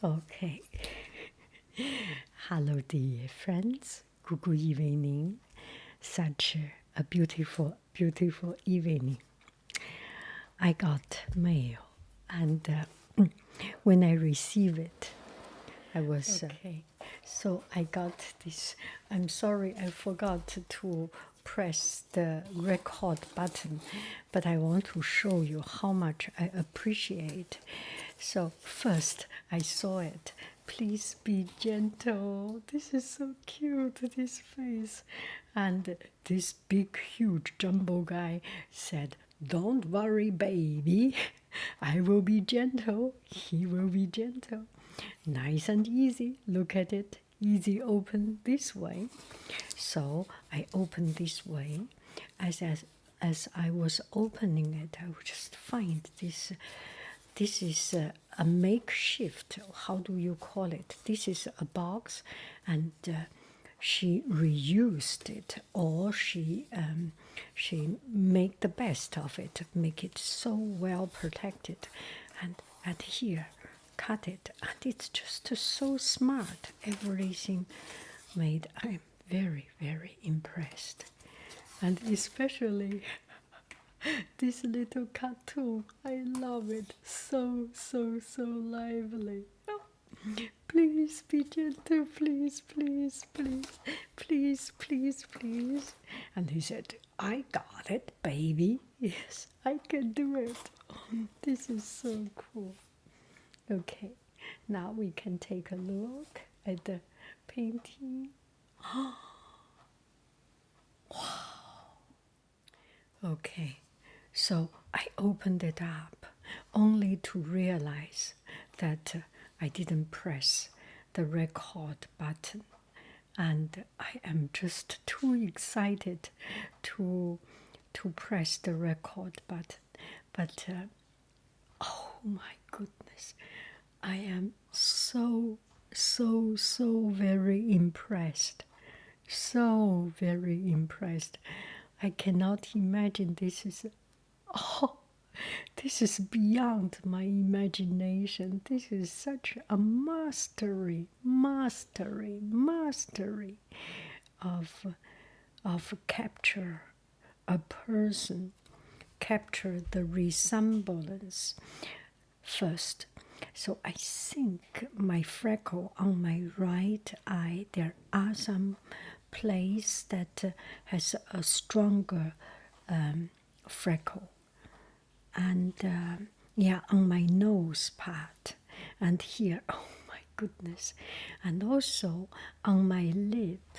Okay. Hello, dear friends. Good evening. Such a beautiful, beautiful evening. I got mail, and when I received it, I was okay. So I got this. I'm sorry, I forgot to press the record button, but I want to show you how much I appreciate. So first, I saw it. Please be gentle. This is so cute. This face, and this big, huge jumbo guy said, "Don't worry, baby. I will be gentle. He will be gentle." Nice and easy. Look at it. Easy open this way. So I opened this way. As I was opening it, I would just find this. This is a makeshift. How do you call it? This is a box, and she reused it, or she make the best of it, make it so well protected, and here cut it, and it's just so smart. Everything made. I'm very, very impressed, and especially this little cartoon. I love it. So, so, so lively. Oh, please be gentle, please, please, please, please, please, please. And he said, "I got it, baby. Yes, I can do it." This is so cool. Okay, now we can take a look at the painting. Okay, so I opened it up only to realize that I didn't press the record button, and I am just too excited to press the record button. But oh my goodness, I am so, so, so very impressed. So very impressed. I cannot imagine this is, oh, this is beyond my imagination. This is such a mastery, mastery, mastery of, capture a person, capture the resemblance first. So I think my freckle on my right eye, there are some place that has a stronger freckle, and yeah, on my nose part, and here, oh my goodness, and also on my lip.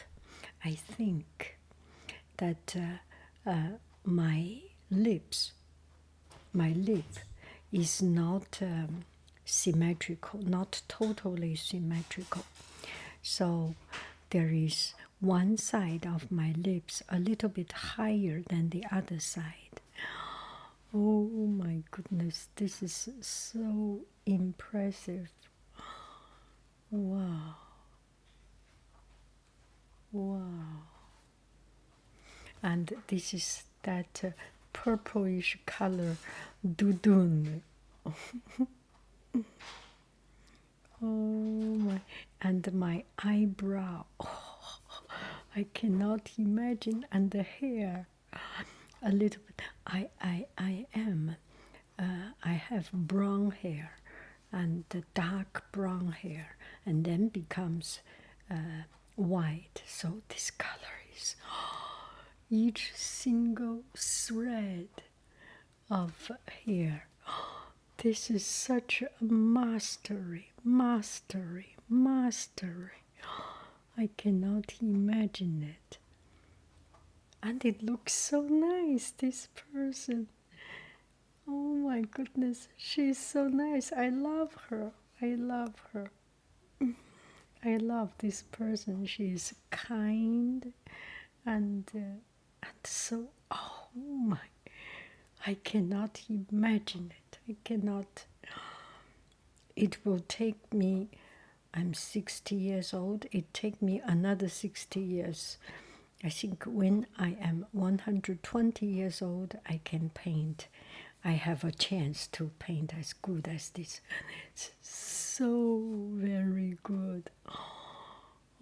I think that my lips, my lip is not symmetrical, not totally symmetrical. So there is one side of my lips a little bit higher than the other side. Oh my goodness, this is so impressive. Wow. Wow. And this is that purplish color, dudun. Oh my, and my eyebrow. Oh, I cannot imagine. And the hair, a little bit. I have brown hair, and the dark brown hair, and then becomes white. So this color is each single thread of hair. This is such a mastery, mastery, mastery. I cannot imagine it. And it looks so nice, this person. Oh my goodness, she's so nice. I love her. I love her. I love this person. She is kind and so, oh my, I cannot imagine it. I cannot. It will take me, I'm 60 years old, it take me another 60 years. I think when I am 120 years old, I can paint. I have a chance to paint as good as this. It's so very good.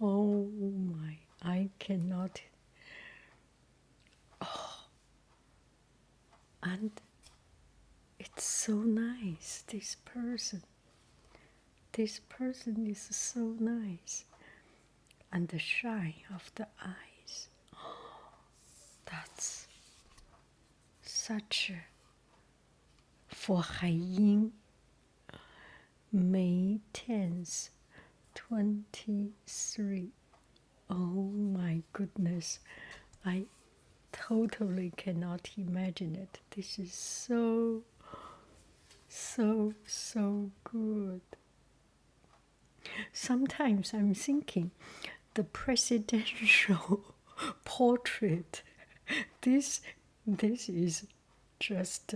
Oh my, I cannot. And it's so nice, this person. This person is so nice. And the shine of the eyes. That's such a, for Haiying, May 10th, 23. Oh my goodness. I totally cannot imagine it. This is so, so good. Sometimes I'm thinking the presidential portrait, this is just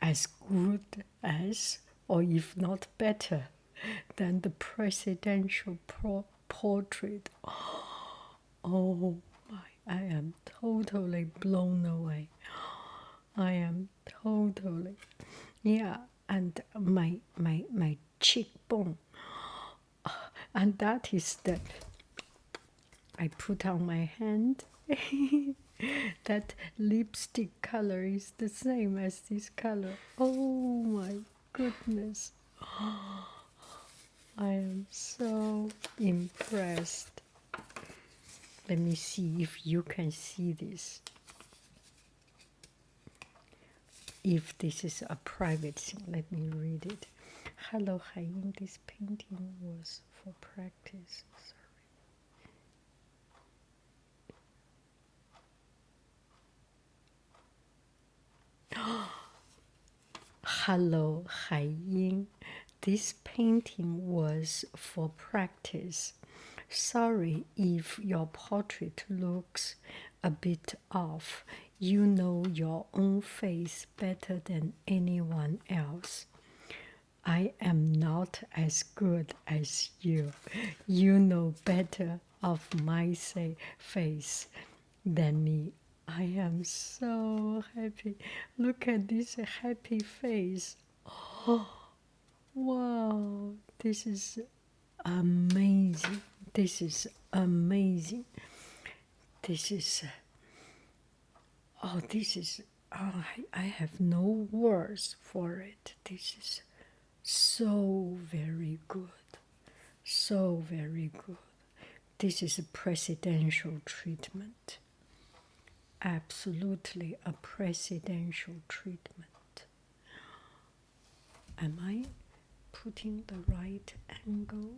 as good as, or if not better, than the presidential portrait. Oh my, I am totally blown away. I am totally, yeah, and my cheekbone, and that is the, I put on my hand. That lipstick color is the same as this color. Oh my goodness. I am so impressed. Let me see if you can see this. If this is a private thing, let me read it. Hello, Haiying. This painting was for practice. Hello, Haiying. This painting was for practice. Sorry if your portrait looks a bit off. You know your own face better than anyone else. I am not as good as you. You know better of my face than me. I am so happy. Look at this happy face. Oh, wow, this is amazing. This is amazing. This is, oh, I have no words for it. This is so very good. So very good. This is a presidential treatment. Absolutely a presidential treatment. Am I putting the right angle?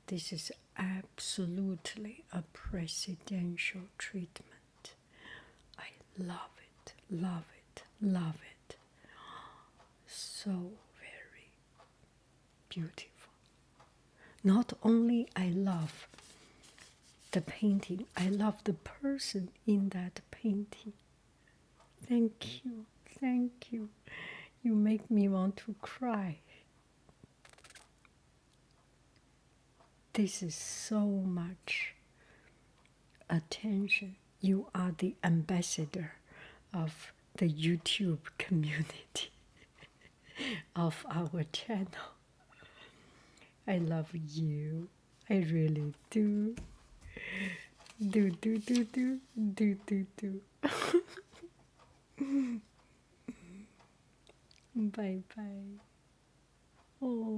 This is absolutely a presidential treatment. I love it, love it, love it. So very beautiful. Not only I love the painting, I love the person in that painting. Thank you, thank you. You make me want to cry. This is so much attention. You are the ambassador of the YouTube community, of our channel. I love you. I really do. Do. Bye bye. Oh.